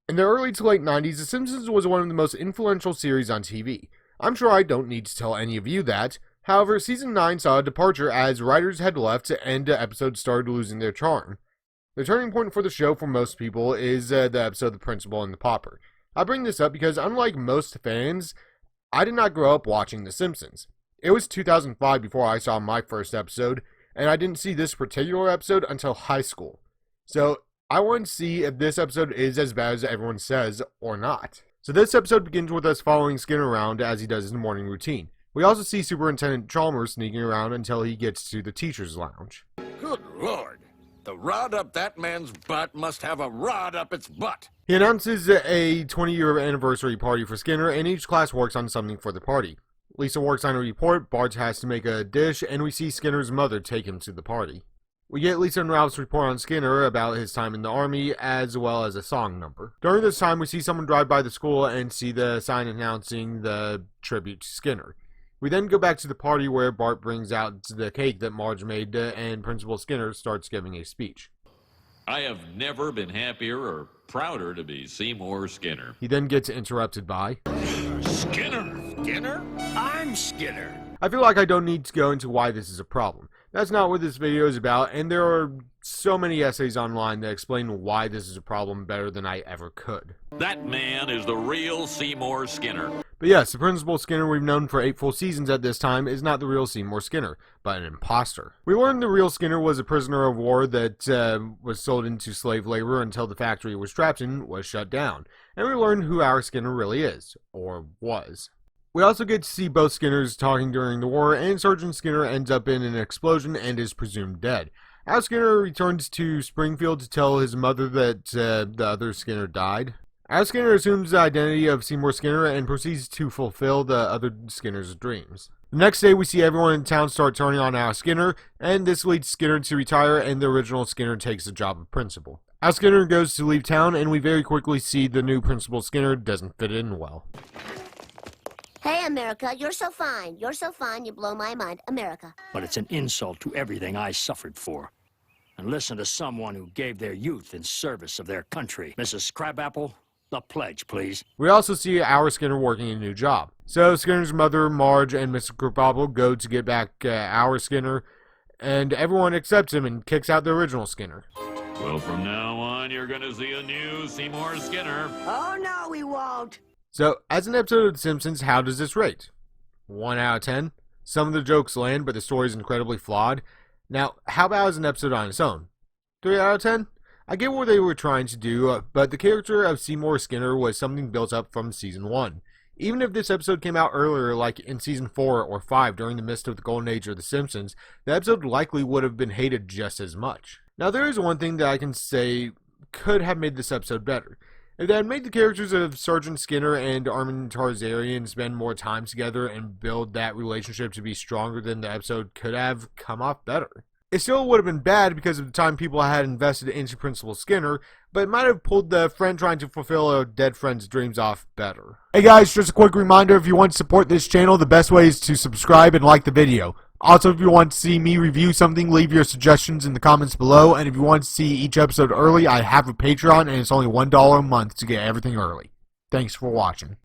In the early to late 90s, The Simpsons was one of the most influential series on TV. I'm sure I don't need to tell any of you that. However, season 9 saw a departure as writers had left and episodes started losing their charm. The turning point for the show for most people is the episode The Principal and the Pauper. I bring this up because unlike most fans, I did not grow up watching The Simpsons. It was 2005 before I saw my first episode, and I didn't see this particular episode until high school. So, I want to see if this episode is as bad as everyone says or not. So this episode begins with us following Skinner around as he does his morning routine. We also see Superintendent Chalmers sneaking around until he gets to the teacher's lounge. Good Lord! The rod up that man's butt must have a rod up its butt! He announces a 20-year anniversary party for Skinner, and each class works on something for the party. Lisa works on a report, Bart has to make a dish, and we see Skinner's mother take him to the party. We get Lisa and Ralph's report on Skinner about his time in the army, as well as a song number. During this time, we see someone drive by the school and see the sign announcing the tribute to Skinner. We then go back to the party where Bart brings out the cake that Marge made, and Principal Skinner starts giving a speech. I have never been happier or prouder to be Seymour Skinner. He then gets interrupted by... Skinner! Skinner? I'm Skinner! I feel like I don't need to go into why this is a problem. That's not what this video is about, and there are so many essays online that explain why this is a problem better than I ever could. That man is the real Seymour Skinner. But yes, the Principal Skinner we've known for 8 full seasons at this time is not the real Seymour Skinner, but an imposter. We learned the real Skinner was a prisoner of war that was sold into slave labor until the factory he was trapped in was shut down. And we learned who our Skinner really is, or was. We also get to see both Skinners talking during the war, and Sergeant Skinner ends up in an explosion and is presumed dead. Our Skinner returns to Springfield to tell his mother that the other Skinner died. Our Skinner assumes the identity of Seymour Skinner and proceeds to fulfill the other Skinner's dreams. The next day, we see everyone in town start turning on our Skinner, and this leads Skinner to retire, and the original Skinner takes the job of principal. Our Skinner goes to leave town, and we very quickly see the new Principal Skinner doesn't fit in well. Hey, America, you're so fine. You're so fine, you blow my mind. America. But it's an insult to everything I suffered for. And listen to someone who gave their youth in service of their country. Mrs. Crabapple, the pledge, please. We also see our Skinner working a new job. So Skinner's mother, Marge, and Mr. Crabapple go to get back our Skinner, and everyone accepts him and kicks out the original Skinner. Well, from now on, you're gonna see a new Seymour Skinner. Oh, no, we won't. So, as an episode of The Simpsons, how does this rate? 1 out of 10? Some of the jokes land, but the story is incredibly flawed. Now, how about as an episode on its own? 3 out of 10? I get what they were trying to do, but the character of Seymour Skinner was something built up from Season 1. Even if this episode came out earlier, like in Season 4 or 5 during the midst of the golden age of The Simpsons, the episode likely would have been hated just as much. Now, there is one thing that I can say could have made this episode better. If they had made the characters of Sergeant Skinner and Armin Tarzarian spend more time together and build that relationship to be stronger, than the episode could have come off better. It still would have been bad because of the time people had invested into Principal Skinner, but it might have pulled the friend trying to fulfill a dead friend's dreams off better. Hey guys, just a quick reminder, if you want to support this channel, the best way is to subscribe and like the video. Also, if you want to see me review something, leave your suggestions in the comments below. And if you want to see each episode early, I have a Patreon, and it's only $1 a month to get everything early. Thanks for watching.